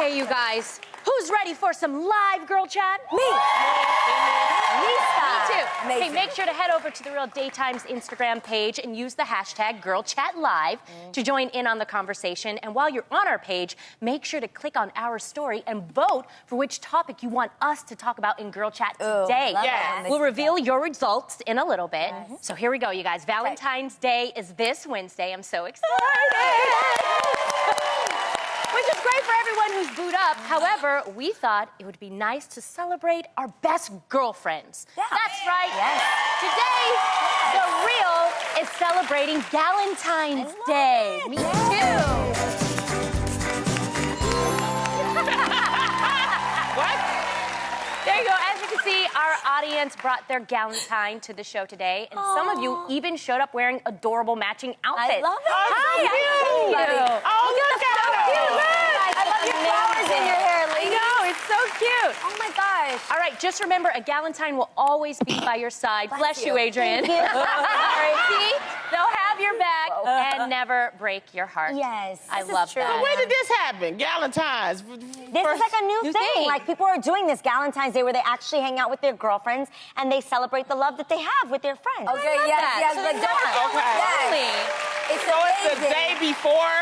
Okay, you guys, who's ready for some live girl chat? Me. Me too. Amazing. Hey, make sure to head over to the Real Daytime's Instagram page and use the hashtag GirlChatLive to join in on the conversation. And while you're on our page, make sure to click on our story and vote for which topic you want us to talk about in Girl Chat today. Yes. We'll reveal your results in a little bit. So here we go, you guys. Valentine's Day is this Wednesday. I'm so excited. Which is great for everyone who's booed up. However, we thought it would be nice to celebrate our best girlfriends. Yeah. That's right. Yes. Today, The Real is celebrating Galentine's Day. Me too. What? There you go. As you can see, our audience brought their Galentine to the show today, and some of you even showed up wearing adorable matching outfits. I love it. Hi, so I see cute. you. Oh, look at her. I love your flowers in your hair, I lady. know, it's so cute. Oh my gosh. All right, just remember, a Galentine will always be by your side. Bless you, you. Adrian. Thank you. All right, see? They'll have your back and never break your heart. Yes. I This is love true. that. When did this happen? Galentine's. This is like a new thing. Like, people are doing this Galentine's Day where they actually hang out with their girlfriends and they celebrate the love that they have with their friends. Okay, love yes, that. yes, So like that's that. Okay. Yes. It's So it's the amazing. day before,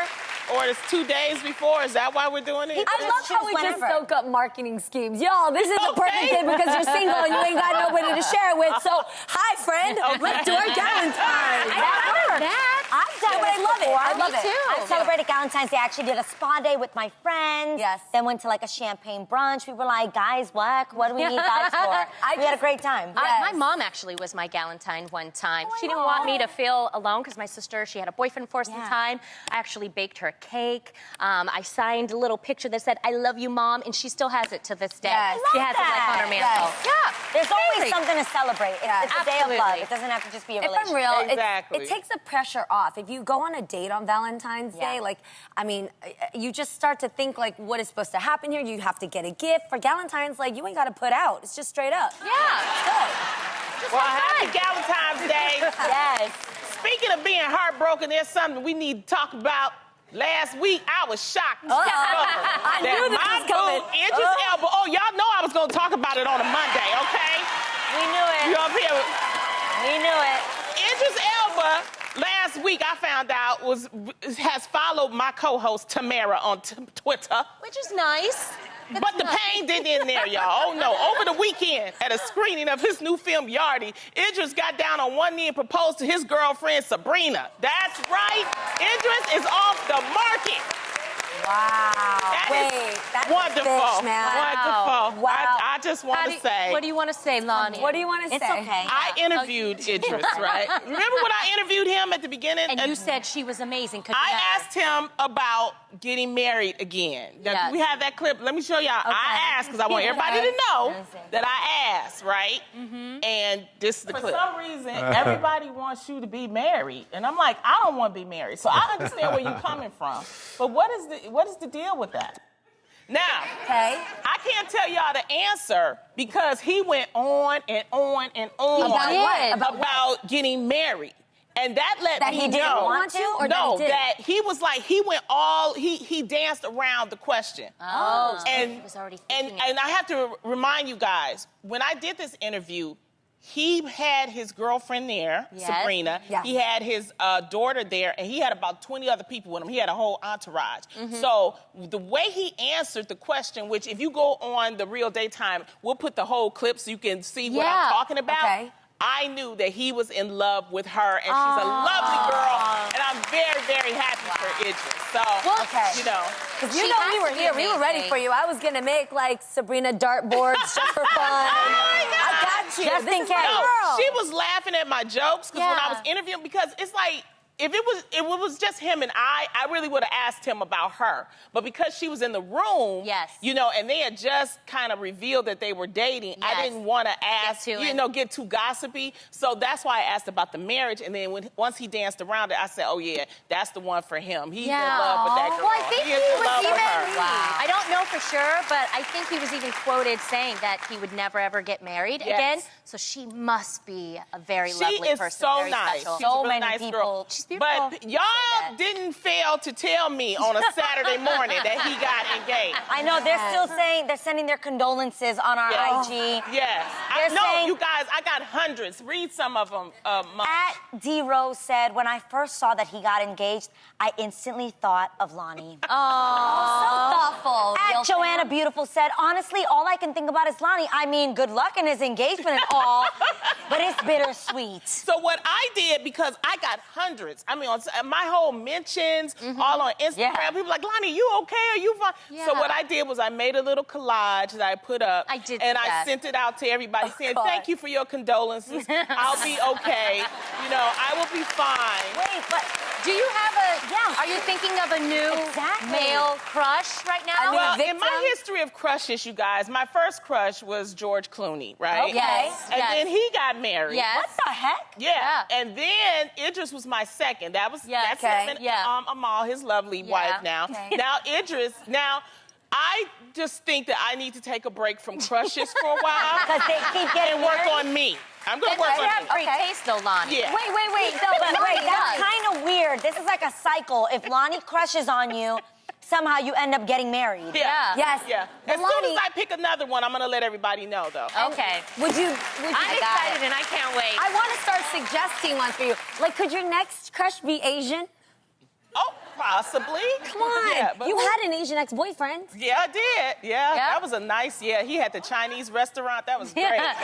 or it's 2 days before? Is that why we're doing it? I love how we just whenever. soak up marketing schemes. Y'all, this is the perfect Okay. day because you're single and you ain't got nobody to share it with. So, hi, friend. Let's do our Galentine. I remember that. I've done No, but I this love it. before. I love Me it. too. I've celebrated Galentine's Day. I actually did a spa day with my friends. Yes. Then went to like a champagne brunch. We were like, guys, what? What do we need guys for? We had a great time. My mom actually was my Galentine one time. She didn't want me to feel alone because my sister, she had a boyfriend for some time. I actually baked her a cake. I signed a little picture that said, "I love you, Mom," and she still has it to this day. Yes. She I has love it like on her that. mantle. Yes. Yeah. There's always Really. something to celebrate. Yeah, It's a day of love. absolutely. It doesn't have to just be a If relationship. I'm real, Exactly. it takes the pressure off. If you go on a date on Valentine's Day, like, I mean, you just start to think, like, what is supposed to happen here? You have to get a gift. For Galentine's, like, you ain't got to put out. It's just straight up. Yeah. Well, happy Galentine's Day. Yes. Speaking of being heartbroken, there's something we need to talk about. Last week, I was shocked to discover I that knew this my was coming. boo, Idris Elba, oh, y'all know I was going to talk about it on a Monday, okay? We knew it. You up here? We knew it. Idris Elba, last week I found out, has followed my co-host Tamara on Twitter. Which is nice. But the pain didn't end there, y'all. Oh, no. Over the weekend, at a screening of his new film, Yardie, Idris got down on one knee and proposed to his girlfriend, Sabrina. That's right. Idris is off the market. Wow. That is Wait, that's wonderful. bitch, man. Wonderful. Wow. I just want to say. What do you want to say, Lonnie? What do you want to say? It's okay. I interviewed Idris, right? Remember when I interviewed him at the beginning? And you said she was amazing. I asked him about getting married again. Now, Yes. we have that clip. Let me show y'all. I asked because I want everybody to know that I asked, right? And this is the clip. For some reason, everybody wants you to be married. And I'm like, I don't want to be married. So I understand where you're coming from. But what is the deal with that? Now, Okay. I can't tell y'all the answer because he went on and on and on About what? did. About what? about getting married. And that let That me he didn't know. want to, or no, that he did? that he was like, he danced around the question. Oh, so And, he was already and, thinking it. and I have to remind you guys, when I did this interview, he had his girlfriend there, Yes. Sabrina. Yes. He had his daughter there, and he had about 20 other people with him. He had a whole entourage. So the way he answered the question, which if you go on the Real Daytime, we'll put the whole clip so you can see what I'm Yeah. talking about. Okay. I knew that he was in love with her, and she's a lovely girl, and I'm very, very happy for Idris. So, Okay. you know. Because you She know has we were to be here. We were ready amazing. for you. I was going to make, like, Sabrina dartboards just for fun. I got you. Just This in is my case. No, girl. she was laughing at my jokes because when I Yeah. was interviewing, because it's like, if it was just him and I really would have asked him about her. But because she was in the room, Yes. you know, and they had just kind of revealed that they were dating, I Yes. didn't want to ask, Get to you it. know, get too gossipy. So that's why I asked about the marriage. And then once he danced around it, I said, oh, yeah, that's the one for him. He's in love with that girl. Well, I think he is in was love with even. her. Wow. I don't know for sure, but I think he was even quoted saying that he would never ever get married Yes. again. So she must be a very lovely person. She is so very nice. special. She's a really many nice people. girl. She's beautiful. But y'all didn't fail to tell me on a Saturday morning that he got engaged. I know, they're still saying, they're sending their condolences on our IG. Yes. They're No, saying- you guys, I got hundreds. Read some of them. At D Rose said, when I first saw that he got engaged, I instantly thought of Lonnie. So thoughtful. At real Joanna fan. Beautiful said, honestly, all I can think about is Lonnie. I mean, good luck in his engagement and all, but it's bittersweet. So what I did, because I got hundreds, I mean, on my whole mentions, all on Instagram, Yeah. people like, Lonnie, you okay? Are you fine? Yeah. So what I did was I made a little collage that I put up. I did And see I that. sent it out to everybody saying, God. thank you for your condolences. I'll be okay. You know, I will be fine. Wait, but Do you have a? Yeah. Are you thinking of a new Exactly. male crush right now? Well, victim? in my history of crushes, you guys, my first crush was George Clooney, right? Okay. Yes. And yes. then he got married. Yes. what the heck? Yeah. And then Idris was my second. That's Yeah, him okay. and Yeah. Amal, his lovely wife now. Okay. Now Idris, I just think that I need to take a break from crushes for a while Because they keep getting and work married? on me. I'm gonna And work you on have me. great taste, though, Lonnie. Yeah. Wait. No, but wait, that's kind of weird. This is like a cycle. If Lonnie crushes on you, somehow you end up getting married. Yeah. Yes. Yeah. But As soon Lonnie- as I pick another one, I'm gonna let everybody know, though. Okay. Would you? I'm excited and I can't wait. I want to start suggesting ones for you. Like, could your next crush be Asian? Oh, possibly. Come on. Yeah, but You had an Asian ex-boyfriend. Yeah, I did. Yeah, Yeah? that was a nice. Yeah, he had the Chinese restaurant. That was great. Man.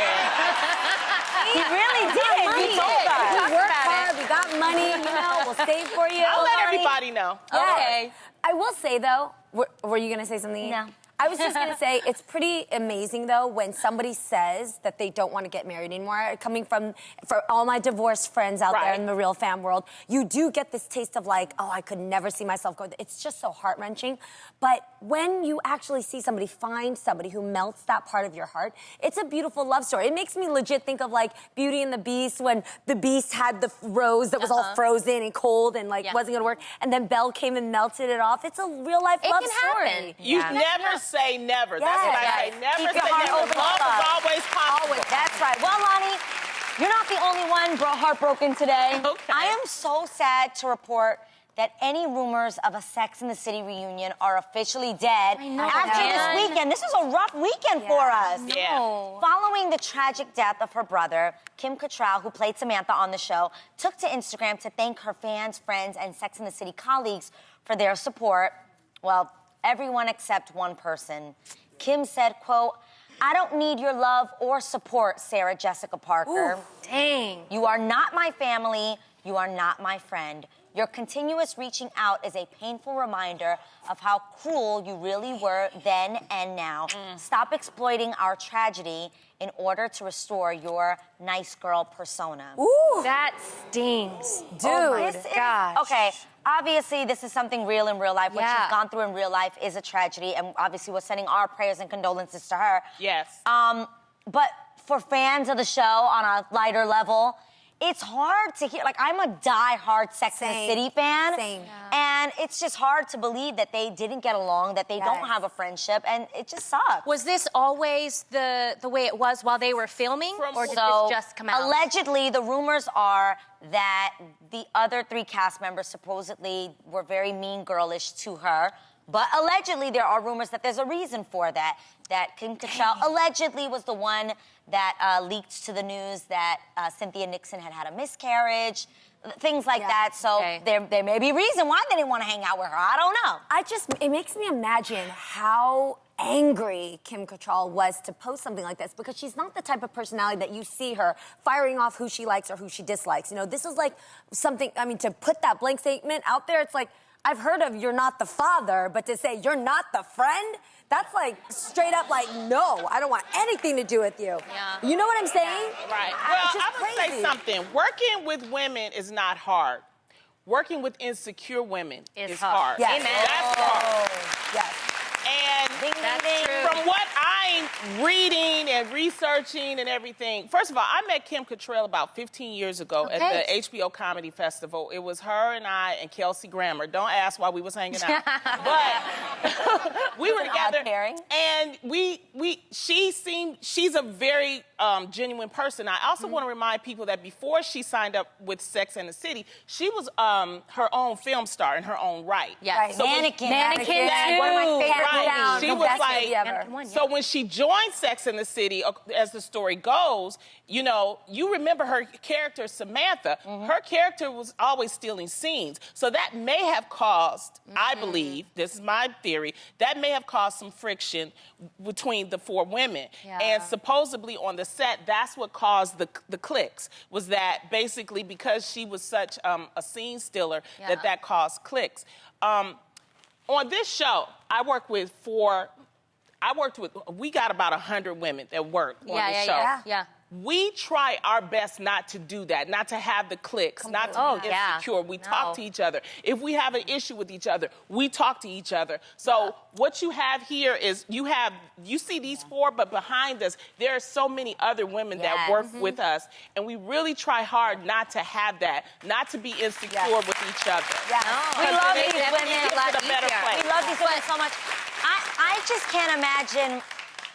He really did. Money. He told us. We Talked worked about hard. We got money. You know, we'll save for you. I'll let Lonnie. everybody know. Yes. Okay. I will say though, were you gonna say something? No. I was just gonna say it's pretty amazing though when somebody says that they don't want to get married anymore. Coming from for all my divorced friends out there Right. in the real fan world, you do get this taste of like, oh, I could never see myself go. It's just so heart wrenching. But when you actually see somebody find somebody who melts that part of your heart, it's a beautiful love story. It makes me legit think of like Beauty and the Beast when the Beast had the rose that was all frozen and cold and like Yeah. wasn't gonna work, and then Belle came and melted it off. It's a real life It love can story. happen. You Yeah. never say never. That's what I Yes. say. Never Keep say your heart never. open to Love love. is always possible. Always. That's right. Well, Lonnie, you're not the only one heartbroken today. Okay. I am so sad to report that any rumors of a Sex and the City reunion are officially dead after man. this weekend. This is a rough weekend for us. Yeah. Following the tragic death of her brother, Kim Cattrall, who played Samantha on the show, took to Instagram to thank her fans, friends, and Sex and the City colleagues for their support. Well, everyone except one person. Kim said, quote, I don't need your love or support, Sarah Jessica Parker. Dang. You are not my family. You are not my friend. Your continuous reaching out is a painful reminder of how cruel you really were then and now. Stop exploiting our tragedy in order to restore your nice girl persona. Ooh, That stings. dude. This is- gosh. Okay, obviously this is something real in real life. What Yeah. she's gone through in real life is a tragedy, and obviously we're sending our prayers and condolences to her. Yes. But for fans of the show on a lighter level, it's hard to hear. Like, I'm a die-hard Sex and the Same. City fan. Same. And it's just hard to believe that they didn't get along, that they don't Yes. have a friendship, and it just sucks. Was this always the way it was while they were filming, or did So, this just come out? allegedly, the rumors are that the other 3 cast members supposedly were very mean girlish to her. But allegedly, there are rumors that there's a reason for that. That Kim Cattrall allegedly was the one that leaked to the news that Cynthia Nixon had a miscarriage, things like Yeah. that. So Okay. there may be a reason why they didn't want to hang out with her. I don't know. It makes me imagine how angry Kim Cattrall was to post something like this, because she's not the type of personality that you see her firing off who she likes or who she dislikes. You know, this is like something, I mean, to put that blank statement out there, it's like, I've heard of you're not the father, but to say you're not the friend, that's like straight up like, no, I don't want anything to do with you. Yeah. You know what I'm saying? Right. It's Well, just I'm going to say crazy. something. Working with women is not hard. Working with insecure women Is is hard. hard. Yes. Amen. That's hard. Yes. And Ding, ding, That's ding. true. from what I'm reading and researching and everything, first of all, I met Kim Cattrall about 15 years ago at Okay. the HBO Comedy Festival. It was her and I and Kelsey Grammer. Don't ask why we was hanging out. But we were together, pairing. and she's a very genuine person. I also want to remind people that before she signed up with Sex and the City, she was her own film star in her own right. Yes. Right. So Mannequin. Mannequin That- too. One of my favorite Right. sounds. She The was best like, movie ever. Mannequin one, yeah. so when she joined Sex and the City, as the story goes, you know, you remember her character, Samantha. Her character was always stealing scenes. So that may have caused, I believe, this is my theory, that may have caused some friction between the four women. Yeah. And supposedly on the set, that's what caused the cliques, was that basically because she was such a scene stealer, Yeah. that caused cliques. On this show, we got about 100 women that work on the show. Yeah. We try our best not to do that, not to have the cliques, not to be insecure. We talk to each other. If we have an issue with each other, we talk to each other. So what you have here is you see these four, but behind us, there are so many other women that work with us. And we really try hard not to have that, not to be insecure with each other. Yeah. We love these women. It's a better place. We love these women so much. I just can't imagine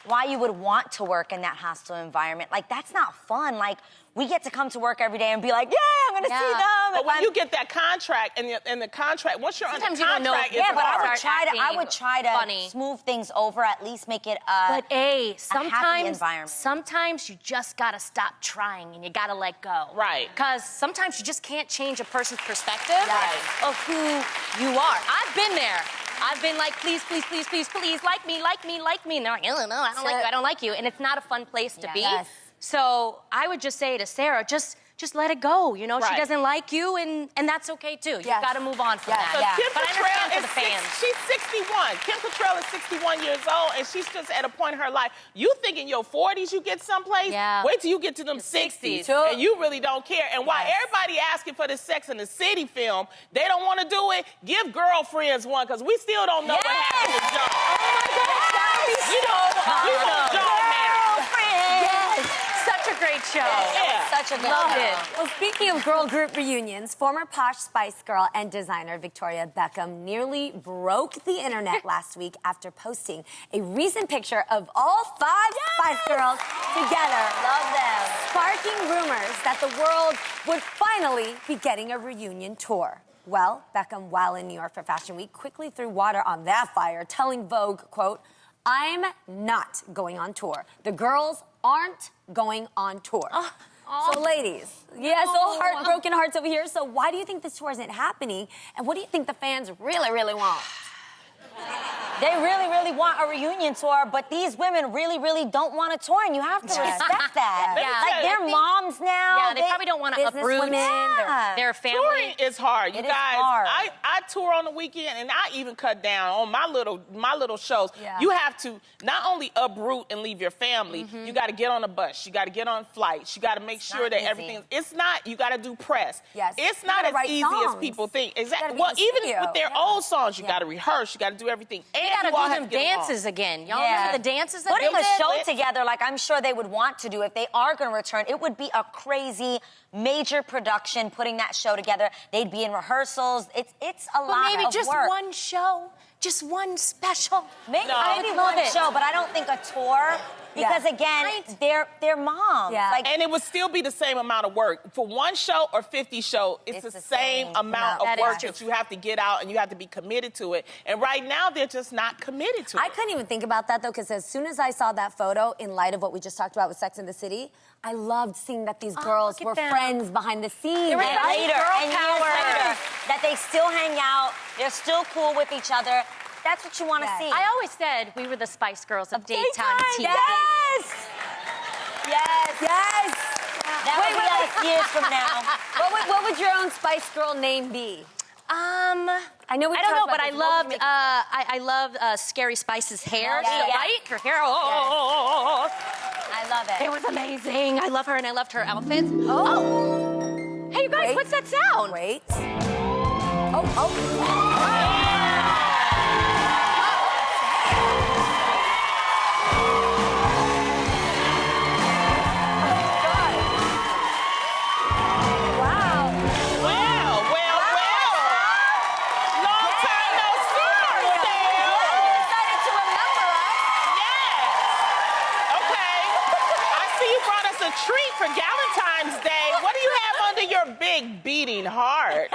why you would want to work in that hostile environment. Like, that's not fun. Like, we get to come to work every day and be like, yeah, I'm gonna see them. But when you get that contract, and the contract, once you're Sometimes under you don't know contract, if it's yeah, but hard. I would try to funny. smooth things over, at least make it But happy sometimes, environment. sometimes you just gotta stop trying and you gotta let go. Right. Because sometimes you just can't change a person's perspective Right. of who you are. I've been there. I've been like, please, please, please, please, please, like me, like me, like me. And they're like, no, I don't like you, I don't like you. And it's not a fun place to be. Yes. So I would just say to Sarah, just let it go. You know, she Right. doesn't like you, and that's okay too. You've Yes. got to move on from Yes. that. So Yeah. Kim But I Cattrall understand for the is fans. she's 61. Kim Cattrall is 61 years old, and she's just at a point in her life. You think in your 40s you get someplace? Yeah. Wait till you get to them 60s, Sure. and you really don't care. And while everybody asking for the Sex and the City film, they don't want to do it. Give Girlfriends one, because we still don't know what happened with John. Oh my gosh, We want John married. Yes. Such a great show. Yeah. Such a good Loved show. it. Well, speaking of girl group reunions, former Posh Spice Girl and designer Victoria Beckham nearly broke the internet last week after posting a recent picture of all 5 Spice Girls together. Love them. Sparking rumors that the world would finally be getting a reunion tour. Well, Beckham, while in New York for Fashion Week, quickly threw water on that fire, telling Vogue, quote, "I'm not going on tour. The girls aren't going on tour." So, ladies, so heartbroken hearts over here. So, why do you think this tour isn't happening? And what do you think the fans really, really want? They really, really want a reunion tour, but these women really, really don't want a tour, and you have to respect that. Yeah. Like, they're moms now. Yeah, they probably don't want to business uproot women, their family. Touring is hard. You It is guys, hard. I tour on the weekend, and I even cut down on my little shows. Yeah. You have to not only uproot and leave your family, you got to get on a bus, you got to get on flights, you got to make sure not that easy. everything. It's not. You got to do press. Yes. It's You not gotta as write easy as songs. people think. You Exactly. gotta be Well, in the even studio. with their old songs, you got to rehearse, you got to do everything, and You you all gotta have do to them get along. dances again. Y'all remember the dances that Putting they a did? show together, like I'm sure they would want to do, if they are going to return, it would be a crazy, major production putting that show together. They'd be in rehearsals. It's a But lot maybe of just work. one show, just one special. Maybe, No. maybe I would love one it. show, but I don't think a tour. Because again, they're moms. Yeah. Like, And it would still be the same amount of work. For one show or 50 shows, it's the same amount That of is work true. that you have to get out, and you have to be committed to it. And right now, they're just not committed to it. I couldn't even think about that, though, because as soon as I saw that photo, in light of what we just talked about with Sex and the City, I loved seeing that these girls look at were them. friends behind the scenes. They were and Right? later, Girl and years power. later, that they still hang out, they're still cool with each other. That's what you want to Yes. see. I always said we were the Spice Girls of daytime TV. Yes! yes. Yes! That would be us years from now. What would your own Spice Girl name be? I know we I don't talked know, about but I this. What would loved you make I loved Scary Spice's hair. Yeah, so, yeah. right? Her hair. Oh. I love it. It was amazing. I love her and I loved her outfits. Oh. Hey, you guys, Wait. what's that sound? Wait. Oh. Wow. Well. Long time no see, Sam. treat for Galentine's Day. What do you have under your big beating heart?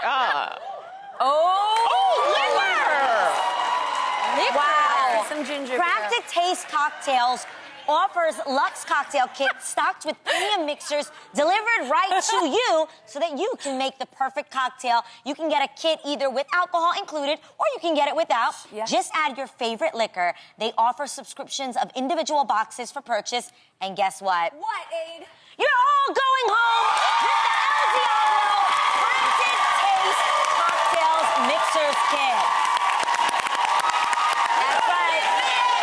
Liquor. Wow. Some ginger beer. Practic Taste Cocktails offers Luxe cocktail kits stocked with premium mixers delivered right to you so that you can make the perfect cocktail. You can get a kit either with alcohol included or you can get it without. Yeah. Just add your favorite liquor. They offer subscriptions of individual boxes for purchase. And guess what? What, Aid? You're all going home with the El Diablo Practic Taste Cocktails Mixers Kit. That's right.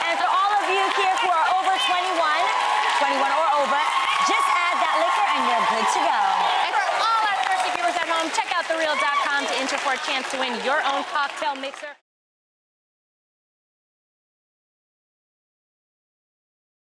And for all of you here who are over 21 or over, just add that liquor and you're good to go. And for all our thirsty viewers at home, check out thereal.com to enter for a chance to win your own cocktail mixer.